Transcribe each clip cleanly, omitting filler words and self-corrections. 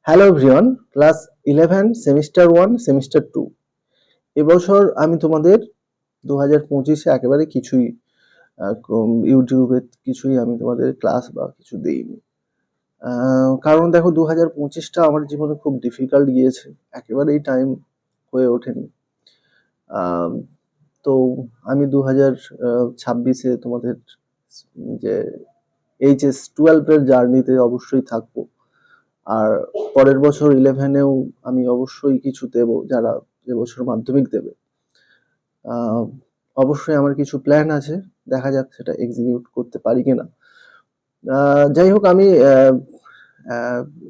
Hello everyone, class 11 semester 1 semester 2 এবছর আমি তোমাদের 2025-এ একেবারে কিছুই ইউটিউবে কিছুই আমি তোমাদের ক্লাস বা কিছু দেইনি। কারণ দেখো 2025টা আমার জীবনে খুব ডিফিকাল্ট গিয়েছে, একেবারেই টাইম হয়ে ওঠেনি। আহ, তো আমি 2026-এ তোমাদের যে এইচএস 12-এর জার্নিতে অবশ্যই থাকবো। আর পরের বছর 11-এও আমি অবশ্যই কিছু দেব যারা এবছর মাধ্যমিক দেবে। আহ, অবশ্যই আমার কিছু প্ল্যান আছে, দেখা যাক সেটা এক্সিকিউট করতে পারি কিনা। যাই হোক, আমি আহ,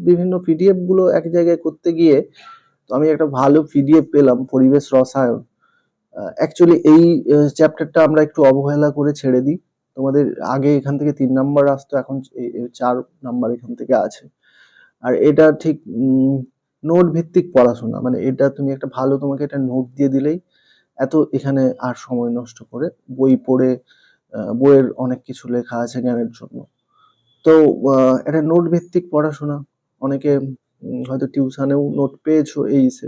বিভিন্ন পিডিএফ গুলো এক জায়গায় করতে গিয়ে তো আমি একটা ভালো পিডিএফ পেলাম, পরিবেশ রসায়ন। অ্যাকচুয়ালি এই চ্যাপ্টারটা আমরা একটু অবহেলা করে ছেড়ে দিই। তোমাদের আগে এখান থেকে 3 নাম্বার আসতো, এখন 4 নাম্বার এখান থেকে আছে। আর এটা ঠিক নোট ভিত্তিক পড়াশোনা, মানে এটা তুমি একটা ভালো, তোমাকে একটা নোট দিয়ে দিলেই এত এখানে আর সময় নষ্ট করে বই পড়ে বইয়ের অনেক কিছু লেখা আছে জ্ঞানের জন্য। তো একটা নোট ভিত্তিক পড়াশোনা, অনেকে হয়তো টিউশনেও নোট পেয়েছো এইসে।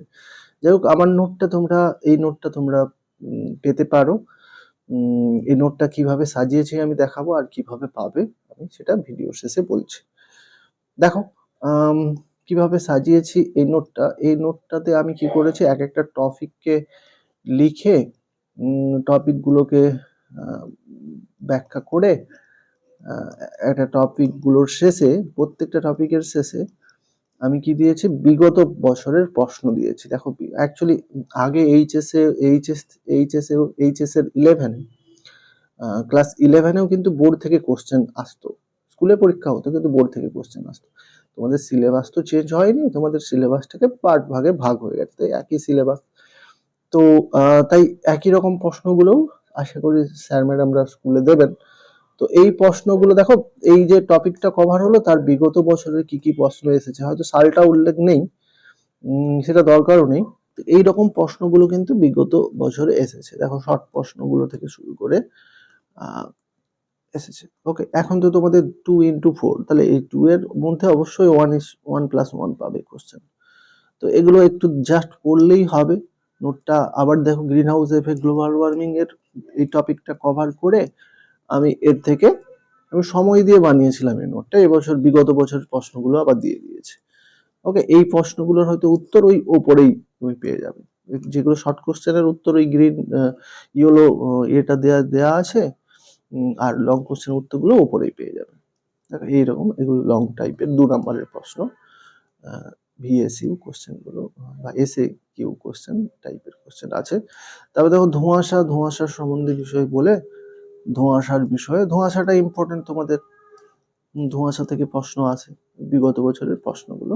যাই হোক, আমার নোটটা তোমরা, এই নোটটা তোমরা পেতে পারো। এই নোটটা কিভাবে সাজিয়েছি আমি দেখাবো, আর কিভাবে পাবে আমি সেটা ভিডিও শেষে বলছি। দেখো, আম, কিভাবে সাজিয়েছি এই নোটটা। এই নোটটাতে আমি কি করেছি, এক একটা টপিককে লিখে টপিক গুলোকে ব্যাখ্যা করে আহ, একটা টপিক গুলোর শেষে, প্রত্যেকটা টপিকের শেষে আমি কি দিয়েছি, বিগত বছরের প্রশ্ন দিয়েছি। দেখো, অ্যাকচুয়ালি আগে এইচএস এর 11-এ, ক্লাস 11-এও কিন্তু বোর্ড থেকে কোশ্চেন আসতো। স্কুলে পরীক্ষা হতো কিন্তু বোর্ড থেকে কোশ্চেন আসতো। তোমাদের সিলেবাস তো চেঞ্জ হয়নি, তোমাদের সিলেবাসটাকে পার্ট ভাগে ভাগ হয়ে গেছে, তাই একই সিলেবাস। তো তাই একই রকম প্রশ্নগুলোও আশা করি স্যার ম্যাডামরা স্কুলে দেবেন। তো এই প্রশ্নগুলো দেখো, এই যে টপিকটা কভার হলো তার বিগত বছরের কি কি প্রশ্ন এসেছে, হয়তো সালটা উল্লেখ নেই, সেটা দরকারও নেই। এইরকম প্রশ্নগুলো কিন্তু বিগত বছরে এসেছে। দেখো, শর্ট প্রশ্নগুলো থেকে শুরু করে আহ এসেছে। ওকে, এখন তো তোমাদের 2 into 4, তাহলে এই 2 এর মধ্যে অবশ্যই 1+1 পাবে কোশ্চেন। তো এগুলো একটু জাস্ট পড়লেই হবে। নোটটা আবার দেখো, green house effect, global warming এর এই টপিকটা কভার করে আমি এর থেকে আমি সময় দিয়ে বানিয়েছিলাম এই নোটটা। এবছর বিগত বছরের প্রশ্নগুলো আবার দিয়ে দিয়েছে। ওকে, এই প্রশ্নগুলোর হয়তো উত্তর ওই ওপরেই তুমি পেয়ে যাবে। যেগুলো শর্ট কোশ্চেনের উত্তর ওই গ্রিন ইয়েলো এটা দেয়া দেয়া আছে, আর লং কোশ্চেনের উত্তরগুলো ওপরেই পেয়ে যাবে। দেখো, এইরকম এগুলো লং টাইপের 2 নাম্বারের প্রশ্ন, ভিএসইউ কোশ্চেনগুলো বা এসএ কিউ কোশ্চেন টাইপের কোশ্চেন আছে। তারপরে দেখো, ধোঁয়াশার সম্বন্ধে বিষয় বলে, ধোঁয়াশাটা ইম্পর্টেন্ট তোমাদের। ধোঁয়াশা থেকে প্রশ্ন আছে, বিগত বছরের প্রশ্নগুলো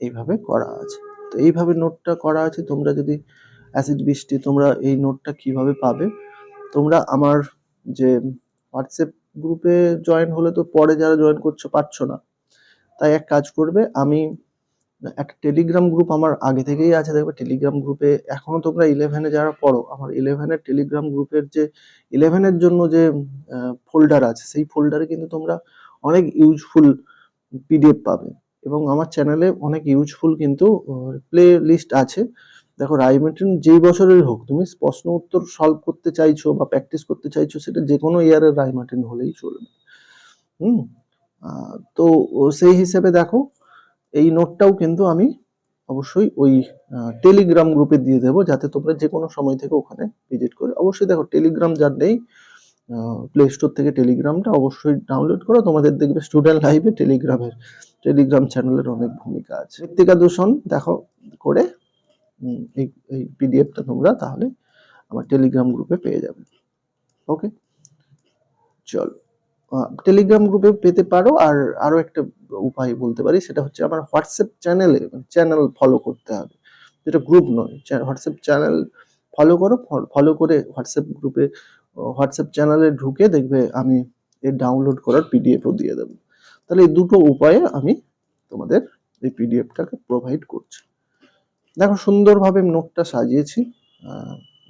এইভাবে করা আছে। তো এইভাবে নোটটা করা আছে। তোমরা যদি অ্যাসিড বৃষ্টি, তোমরা এই নোটটা কিভাবে পাবে, তোমরা আমার যে হোয়াটসঅ্যাপ গ্রুপে জয়েন হলে তো পরে যারা জয়েন করছো পারছো না, তাই এক কাজ করবে, আমি একটা টেলিগ্রাম গ্রুপ আমার আগে থেকেই আছে, দেখবে টেলিগ্রাম গ্রুপে এখনো তোমরা 11-এ যারা পড়ো, আমার 11-এর টেলিগ্রাম গ্রুপের যে 11-এর জন্য যে ফোল্ডার আছে, সেই ফোল্ডারে কিন্তু তোমরা অনেক ইউজফুল পিডিএফ পাবে। এবং আমার চ্যানেলে অনেক ইউজফুল কিন্তু প্লে লিস্ট আছে। দেখো, রাইমার্টিন যেই বছরের হোক, তুমি প্রশ্ন উত্তর সলভ করতে চাইছো বা প্র্যাকটিস করতে চাইছো, সেটা যে কোনো ইয়ারের রাইমার্টিন হলেই চলবে। হুম তো সেই হিসেবে দেখো, এই নোটটাও কিন্তু আমি অবশ্যই ওই টেলিগ্রাম গ্রুপে দিয়ে দেবো, যাতে তোমরা যে কোনো সময় থেকে ওখানে ভিজিট করে। অবশ্যই দেখো, টেলিগ্রাম যার নেই, প্লে স্টোর থেকে টেলিগ্রামটা অবশ্যই ডাউনলোড করো। তোমাদের দেখবে স্টুডেন্ট লাইভে টেলিগ্রাম চ্যানেলের অনেক ভূমিকা আছে। মৃত্তিকা দূষণ দেখো করে এই এই পিডিএফটা তোমরা তাহলে আমার টেলিগ্রাম গ্রুপে পেয়ে যাবে। ওকে, চলো, টেলিগ্রাম গ্রুপে পেতে পারো। আর আরো একটা উপায় বলতে পারি, সেটা হচ্ছে আমার হোয়াটসঅ্যাপ চ্যানেল ফলো করতে হবে, যেটা গ্রুপ নয়। হোয়াটসঅ্যাপ চ্যানেল ফলো করো, ফলো করে হোয়াটসঅ্যাপ চ্যানেলে ঢুকে দেখবে আমি এর ডাউনলোড করার পিডিএফও দিয়ে দেবো। তাহলে এই দুটো উপায়ে আমি তোমাদের এই পিডিএফটাকে প্রোভাইড করছি। দেখো, সুন্দরভাবে নোটটা সাজিয়েছি।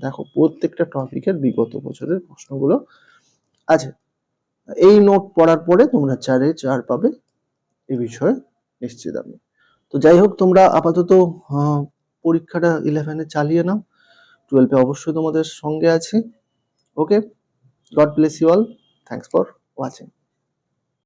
দেখো, প্রত্যেকটা টপিকের বিগত বছরের প্রশ্নগুলো আছে। এই নোট পড়ার পরে তোমরা 4-এ 4 পাবে, এ বিষয়ে নিশ্চিত আমি। তো যাই হোক, তোমরা আপাতত পরীক্ষাটা 11-এ চালিয়ে নাও, 12-এ অবশ্যই তোমাদের সঙ্গে আছি। Okay, god bless you all, thanks for watching.